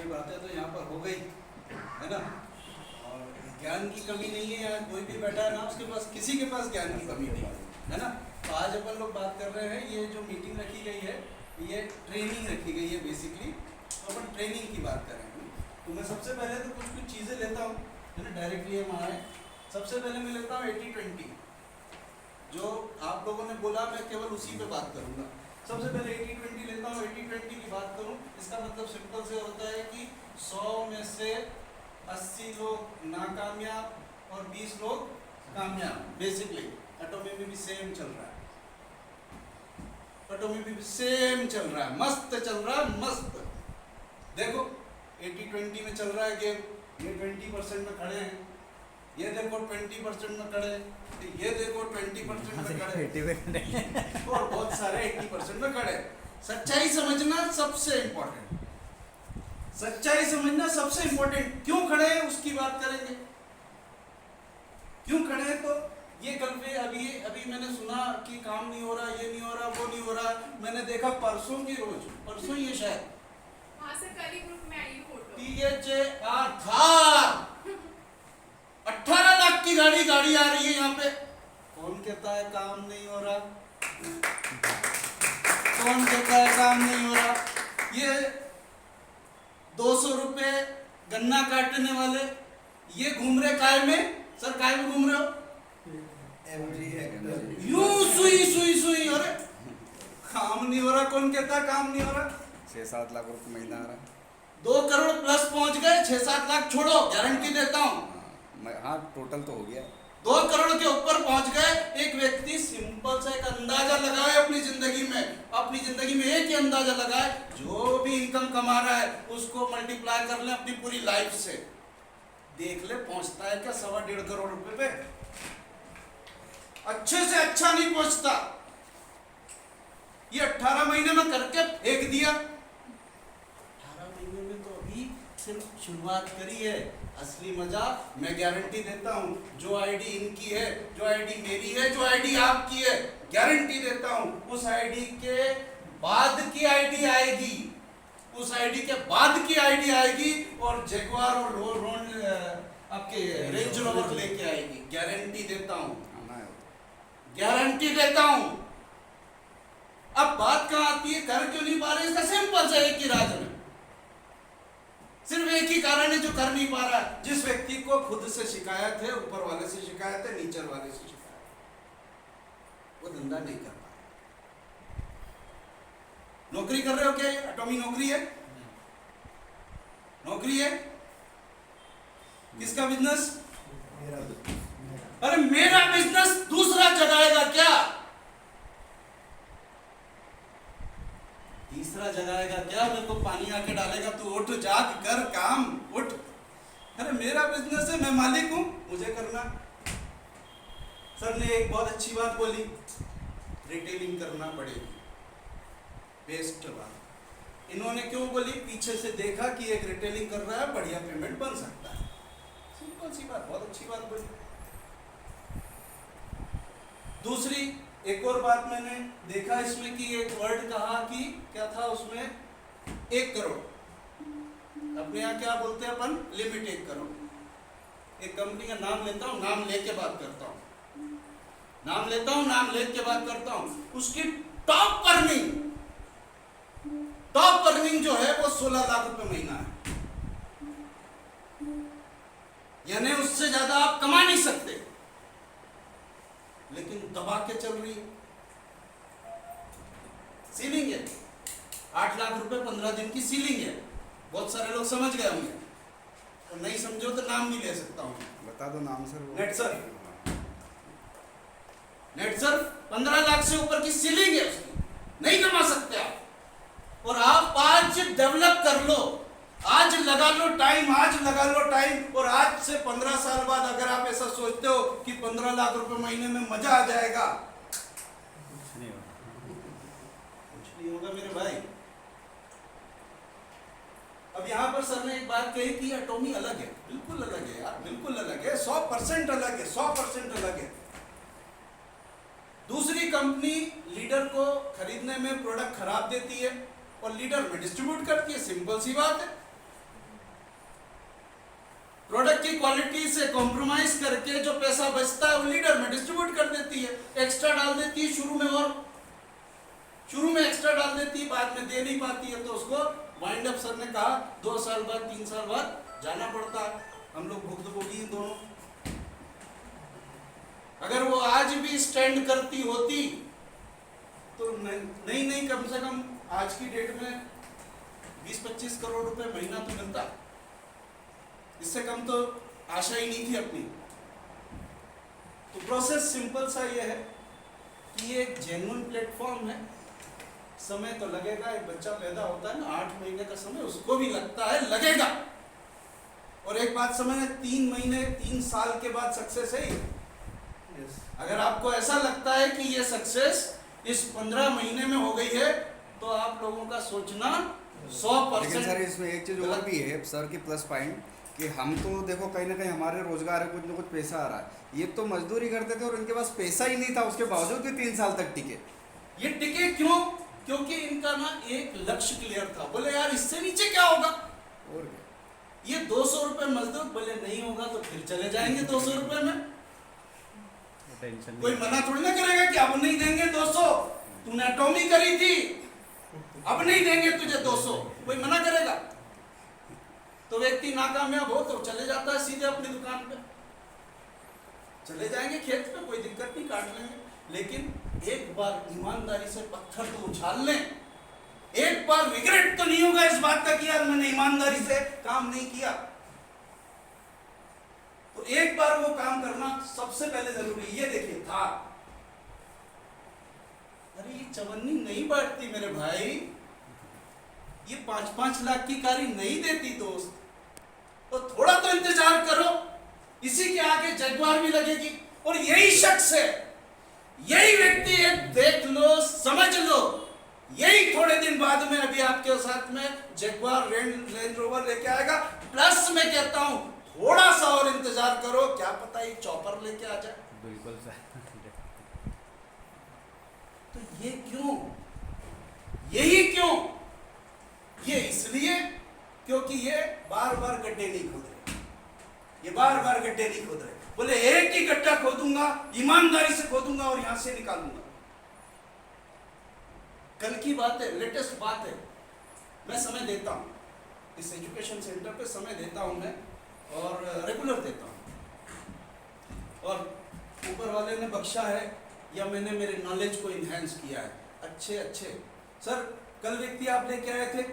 सारी बातें तो यहाँ पर हो गई है ना। और ज्ञान की कमी नहीं है, यहाँ कोई भी बैठा है ना उसके पास, किसी के पास ज्ञान की कमी नहीं है ना। तो आज अपन लोग बात कर रहे हैं, ये जो मीटिंग रखी गई है ये ट्रेनिंग रखी गई है बेसिकली। तो अपन ट्रेनिंग की बात करेंगे। तो मैं सबसे पहले तो कुछ चीज़ें लेता हूँ है ना, डायरेक्टली हम आए। सबसे पहले मैं लेता हूँ 80-20, जो आप लोगों ने बोला मैं केवल उसी पे बात करूँगा। सबसे पहले 80-20 लेता हूँ। 80-20 की बात करूँ, इसका मतलब सिंपल से होता है कि 100 में से 80 लोग नाकामयाब और 20 लोग कामयाब। बेसिकली एटॉमी में भी सेम चल रहा है, एटॉमी में भी सेम चल रहा है, मस्त चल रहा है, मस्त। देखो 80-20 में चल रहा है गेम, ये 20% में खड़े हैं, ये देखो 20% में खड़े, ये देखो 20% में खड़े और बहुत सारे 80% में खड़े। सच्चाई समझना सबसे इंपॉर्टेंट, सच्चाई समझना सबसे इंपॉर्टेंट। क्यों खड़े हैं उसकी बात करेंगे, क्यों खड़े हैं। तो ये कल पे अभी मैंने सुना कि काम नहीं हो रहा, ये नहीं हो रहा, वो नहीं हो रहा। मैंने देखा परसों की रोज, परसों ये शायद वहां से कल ही ग्रुप में आई फोटो, THAR थार 18 लाख की गाड़ी आ रही है यहाँ पे। कौन कहता है काम नहीं हो रहा, कौन कहता है काम नहीं हो रहा। ये 200 रुपए गन्ना काटने वाले ये घूम रहे काय में, सर काय में घूम रहे हो, यूं सुई। अरे काम नहीं हो रहा, कौन कहता है काम नहीं हो रहा। 6-7 लाख रुपए महीना आ रहा है। 2 करोड़ प्लस पहुंच गए, 6-7 लाख छोड़ो, गारंटी देता हूं। हाँ टोटल तो हो गया 2 करोड़ के ऊपर पहुंच गए। एक व्यक्ति सिंपल सा एक अंदाजा लगाए अपनी जिंदगी में एक ही अंदाजा लगाए, जो भी इनकम कमा रहा है उसको मल्टीप्लाई कर ले अपनी पूरी लाइफ से, देख ले पहुंचता है क्या 1.25 करोड़ रुपए पे। अच्छे से अच्छा नहीं पहुंचता। ये 18 महीने में करके फेंक दिया। 18 महीने में तो अभी सिर्फ शुरुआत करी है। असली मजा मैं गारंटी देता हूं, जो आईडी इनकी है, जो आईडी मेरी है, जो आईडी आपकी है, गारंटी देता हूं उस आईडी के बाद की आईडी आएगी, उस आईडी के बाद की आईडी आएगी और जगुआर और आपके रेंज रोवर लेके आएगी। गारंटी देता हूं, गारंटी देता हूं। अब बात कहां आती है, कर क्यों नहीं पा रहे, इसका सिंपल सा एक ही राज है, सिर्फ एक ही कारण है जो कर नहीं पा रहा है। जिस व्यक्ति को खुद से शिकायत है, ऊपर वाले से शिकायत है, नीचे वाले से शिकायत है, वो धंधा नहीं कर पा रहा। नौकरी कर रहे हो क्या, एटॉमी नौकरी है, नौकरी है। किसका बिजनेस, अरे मेरा बिजनेस दूसरा जगाएगा क्या, तीसरा जगाएगा क्या, मेरे को पानी आके डालेगा, तू उठ जाग कर काम उठ। अरे मेरा बिजनेस है, मैं मालिक हूं, मुझे करना। सर ने एक बहुत अच्छी बात बोली, रिटेलिंग करना पड़ेगी, बेस्ट बात। इन्होंने क्यों बोली, पीछे से देखा कि एक रिटेलिंग कर रहा है, बढ़िया पेमेंट बन सकता है, सिंपल सी बात, बहुत अच्छी बात बोली। दूसरी एक और बात मैंने देखा इसमें कि एक वर्ड कहा कि क्या था उसमें, 1 करोड़। अपने यहाँ क्या बोलते हैं अपन, लिमिट 1 करोड़। एक कंपनी का नाम लेता हूँ, नाम लेके बात करता हूँ, नाम लेता हूँ, नाम लेके बात करता हूँ। उसकी टॉप अर्निंग जो है वो 16 लाख रुपए महीना है, यानी उससे ज्यादा आप कमा नहीं सकते, लेकिन दबा के चल रही है। सीलिंग है 8 लाख रुपए 15 दिन की सीलिंग है। बहुत सारे लोग समझ गए होंगे, तो नहीं समझो तो नाम नहीं ले सकता हूं, बता दो नाम सर। नेटसर्फ 15 लाख से ऊपर की सीलिंग है उसकी, नहीं कमा सकते आप। और आप आज डेवलप कर लो, आज लगा लो टाइम, आज लगा लो टाइम, और आज से 15 साल बाद अगर आप ऐसा सोचते हो कि 15 लाख रुपए महीने में मजा आ जाएगा, कुछ नहीं होगा मेरे भाई। अब यहाँ पर सर ने एक बात कही कि एटॉमी अलग है, बिल्कुल अलग है यार, बिल्कुल अलग है, 100% अलग है, 100% अलग है। दूसरी कंपनी लीडर को खरीदने में प्रोडक्ट खराब देती है और लीडर में डिस्ट्रीब्यूट करती है, सिंपल सी बात है। प्रोडक्ट की क्वालिटी से कॉम्प्रोमाइज करके जो पैसा बचता है वो लीडर में डिस्ट्रीब्यूट कर देती है, एक्स्ट्रा डाल देती है शुरू में, और शुरू में एक्स्ट्रा डाल देती है, बाद में दे नहीं पाती है तो उसको वाइंड अप सर ने कहा 2 साल बाद 3 साल बाद जाना पड़ता है। हम लोग भुक्तभोगी हैं दोनों। अगर वो आज भी स्टैंड करती होती तो नहीं कम से कम आज की डेट में 20-25 करोड़ रुपए महीना तो मिलता, इससे कम तो आशा ही नहीं थी अपनी। तो प्रोसेस सिंपल सा ये है कि ये एक जेन्युइन प्लेटफॉर्म है। समय तो लगेगा, एक बच्चा पैदा होता है ना 8 महीने का समय, उसको भी लगता है, लगेगा। और एक बात समझ, 3 महीने 3 साल के बाद सक्सेस है ये। अगर आपको ऐसा लगता है कि ये सक्सेस इस 15 महीने में हो गई है तो आप लोगों का सोचना 100%। लेकिन सर इसमें एक चीज़ और भी है सर की प्लस पॉइंट, कि हम तो देखो कहीं ना कहीं हमारे रोजगार है, कुछ ना कुछ पैसा आ रहा है। ये तो मजदूरी करते थे और इनके पास पैसा ही नहीं था, उसके बावजूद भी 3 साल तक टिके। ये टिके क्यों? क्योंकि इनका ना एक लक्ष्य क्लियर था। बोले यार इससे नीचे क्या होगा, और क्या? ये 200 रुपए मजदूर, बोले नहीं होगा तो फिर चले जाएंगे 200 रुपए में। कोई मना थोड़ी ना करेगा कि अब नहीं देंगे 200, तूने एटॉमी करी थी अब नहीं देंगे तुझे 200, कोई मना करेगा? तो व्यक्ति नाकामयाब हो तो चले जाता है सीधे अपनी दुकान पे, चले जाएंगे खेत पे, कोई दिक्कत नहीं, काट लेंगे। लेकिन एक बार ईमानदारी से पत्थर तो उछाल लें, एक बार रिग्रेट तो नहीं होगा इस बात का कि यार मैंने ईमानदारी से काम नहीं किया। तो एक बार वो काम करना सबसे पहले जरूरी। ये देखिए था, अरे ये चवन्नी नहीं बैठती मेरे भाई, ये 5-5 लाख की कारी नहीं देती दोस्त, तो थोड़ा तो इंतजार करो, इसी के आगे जगवार भी लगेगी। और यही शख्स है, यही व्यक्ति है, देख लो समझ लो, यही थोड़े दिन बाद में अभी आपके साथ में जगवार रेंज रोवर लेके आएगा। प्लस मैं कहता हूं थोड़ा सा और इंतजार करो, क्या पता ये चॉपर लेके आ जाए। बिल्कुल सर। तो ये क्यों, यही क्यों? ये इसलिए क्योंकि ये बार बार गड्ढे नहीं खोद रहे, ये बार बार गड्ढे नहीं खोद रहे। बोले एक ही गड्ढा खोदूंगा, ईमानदारी से खोदूंगा और यहां से निकालूंगा। कल की बात है, लेटेस्ट बात है, मैं समय देता हूं इस एजुकेशन सेंटर पे, समय देता हूं मैं और रेगुलर देता हूं। और ऊपर वाले ने बख्शा है या मैंने मेरे नॉलेज को इन्हेंस किया है। अच्छे सर, कल व्यक्ति आप लेके आए थे,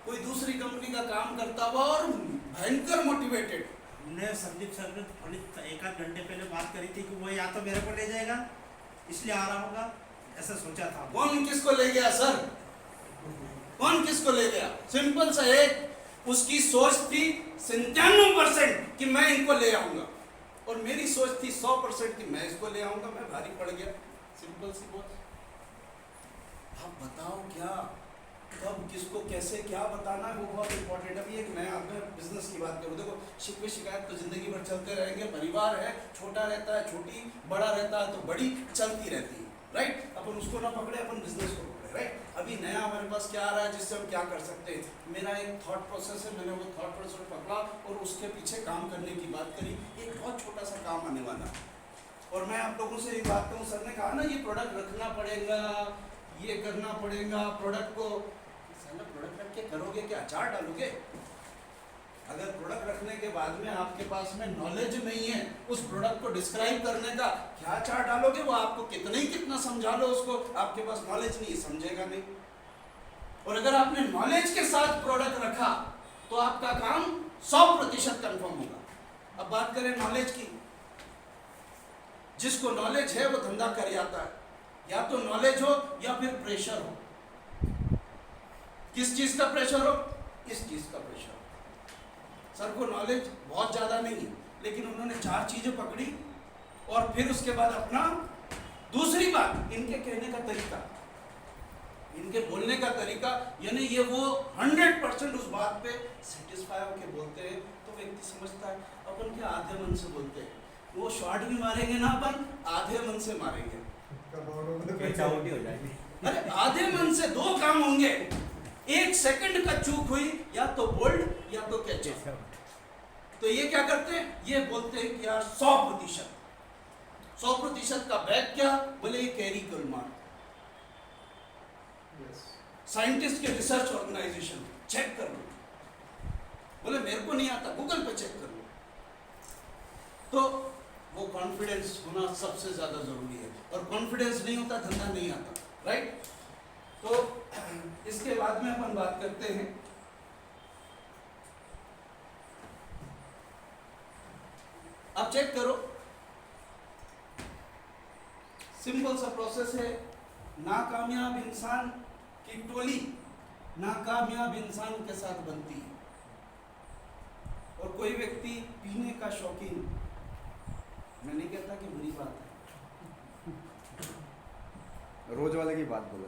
कोई दूसरी कंपनी का काम करता हुआ और भयंकर मोटिवेटेड। हमने संदीप सर ने थोड़ी 1-8 घंटे पहले बात करी थी कि वो या तो मेरे को ले जाएगा इसलिए आ रहा होगा, ऐसा सोचा था। कौन किसको ले गया सर, कौन किसको ले गया? सिंपल सा एक उसकी सोच थी 97% कि मैं इनको ले आऊंगा, और मेरी सोच थी 100% कि मैं इसको ले आऊंगा। मैं भारी पड़ गया, सिंपल सी बात। आप बताओ क्या, कब किसको कैसे क्या बताना है वो बहुत इंपॉर्टेंट है। अभी एक नया बिजनेस की बात करूँ, देखो शिकवे शिकायत तो जिंदगी भर चलते रहेंगे। परिवार है, छोटा रहता है छोटी, बड़ा रहता है तो बड़ी, चलती रहती है, राइट। अपन उसको ना पकड़े, अपन बिजनेस को पकड़े, राइट। अभी नया हमारे पास क्या आ रहा है जिससे हम क्या कर सकते हैं। मेरा एक थॉट प्रोसेस है, मैंने वो थॉट प्रोसेस पकड़ा और उसके पीछे काम करने की बात करी। एक बहुत छोटा सा काम आने वाला है, और मैं आप लोगों से एक बात कहूँ, सर ने कहा ना ये प्रोडक्ट रखना पड़ेगा, ये करना पड़ेगा, प्रोडक्ट को प्रोडक्ट रख के करोगे क्या, अचार डालोगे? अगर प्रोडक्ट रखने के बाद में आपके पास में नॉलेज नहीं है उस प्रोडक्ट को डिस्क्राइब करने का, क्या अचार डालोगे? वो आपको कितना ही कितना समझा लो उसको, आपके पास नॉलेज नहीं है, समझेगा नहीं। और अगर आपने नॉलेज के साथ प्रोडक्ट रखा तो आपका काम 100% कंफर्म होगा। अब बात करें नॉलेज की, जिसको नॉलेज है वो धंधा कर जाता है, या तो नॉलेज हो या फिर प्रेशर हो। किस चीज का प्रेशर हो? इस चीज का प्रेशर हो। सर को नॉलेज बहुत ज्यादा नहीं है, लेकिन उन्होंने 4 चीजें पकड़ी और फिर उसके बाद अपना दूसरी बात, इनके कहने का तरीका, इनके बोलने का तरीका, यानी ये वो 100% उस बात पे सेटिस्फाई होकर बोलते हैं। तो व्यक्ति समझता है अपन क्या आधे मन से बोलते हैं, वो शॉर्ट भी मारेंगे ना अपन आधे मन से मारेंगे, हो जाएगी। अरे आधे मन से 2 काम होंगे। 1 सेकंड का चूक हुई, या तो बोल्ड या तो कैच, तो ये क्या करते हैं, ये बोलते हैं कि यार 100% का बैग क्या, बोले ये कैरी गोलमाल, साइंटिस्ट के रिसर्च ऑर्गेनाइजेशन, चेक कर लो, बोले मेरे को नहीं आता, गूगल पे चेक कर लो। तो वो कॉन्फिडेंस होना सबसे ज्यादा जरूरी है, और कॉन्फिडेंस नहीं होता धंधा नहीं आता, राइट। तो इसके बाद में अपन बात करते हैं, अब चेक करो, सिंपल सा प्रोसेस है। नाकामयाब इंसान की टोली नाकामयाब इंसान के साथ बनती है, और कोई व्यक्ति पीने का शौकीन, मैं नहीं कहता कि बुरी बात है, रोज वाले की बात बोलो।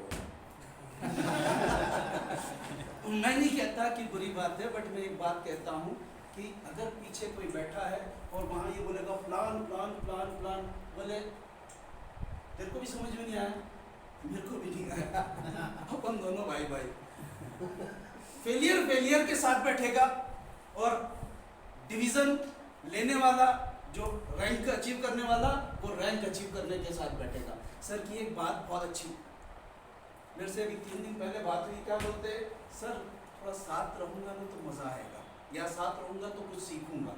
मैं नहीं कहता कि बुरी बात है, बट मैं एक बात कहता हूँ कि अगर पीछे कोई बैठा है और वहाँ ये बोलेगा प्लान प्लान प्लान प्लान, बोले तेरे को भी समझ में नहीं आया, मेरे को भी नहीं आया, अपन दोनों भाई भाई, फेलियर के साथ बैठेगा, और डिवीजन लेने वाला, जो रैंक अचीव करने वाला, वो रैंक अचीव करने के साथ बैठेगा। सर की एक बात बहुत अच्छी, मेरे से अभी 3 दिन पहले बात हुई, क्या बोलते, सर थोड़ा साथ रहूंगा ना तो मजा आएगा, या साथ रहूंगा तो कुछ सीखूंगा।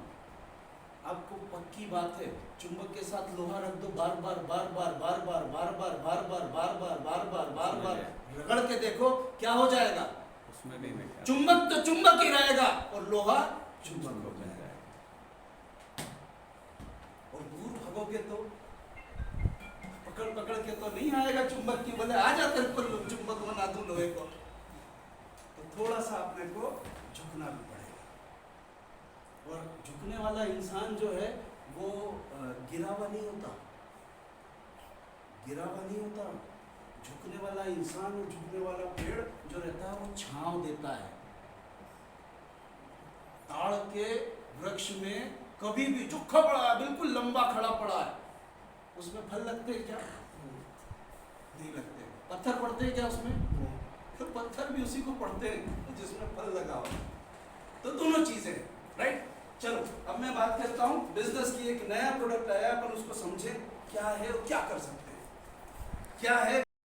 आपको पक्की बात है, चुंबक के साथ लोहा रख दो, बार बार बार बार बार बार बार बार बार बार बार बार बार बार बार बार रगड़ के देखो क्या हो जाएगा, उसमें भी चुंबक तो चुंबक ही रहेगा, और लोहा चुंबक हो जाएगा। और दूर भागोगे तो पकड़ पकड़ के तो नहीं आएगा चुंबक की, बोले आ जाते चुंबक बना दूं लोहे को, तो थोड़ा सा अपने को झुकना भी पड़ेगा। और झुकने वाला इंसान जो है वो गिरा हुआ नहीं होता, झुकने वाला इंसान और झुकने वाला पेड़ जो रहता है वो छांव देता है। ताड़ के वृक्ष में कभी भी झुका पड़ा है, बिल्कुल लंबा खड़ा पड़ा है, उसमें फल लगते हैं क्या? नहीं लगते। पत्थर पड़ते हैं क्या उसमें? तो पत्थर भी उसी को पड़ते हैं जिसमें फल लगा हो। तो दोनों चीजें, राइट। चलो अब मैं बात करता हूँ बिजनेस की। एक नया प्रोडक्ट आया, अपन उसको समझें क्या है और क्या कर सकते हैं, क्या है।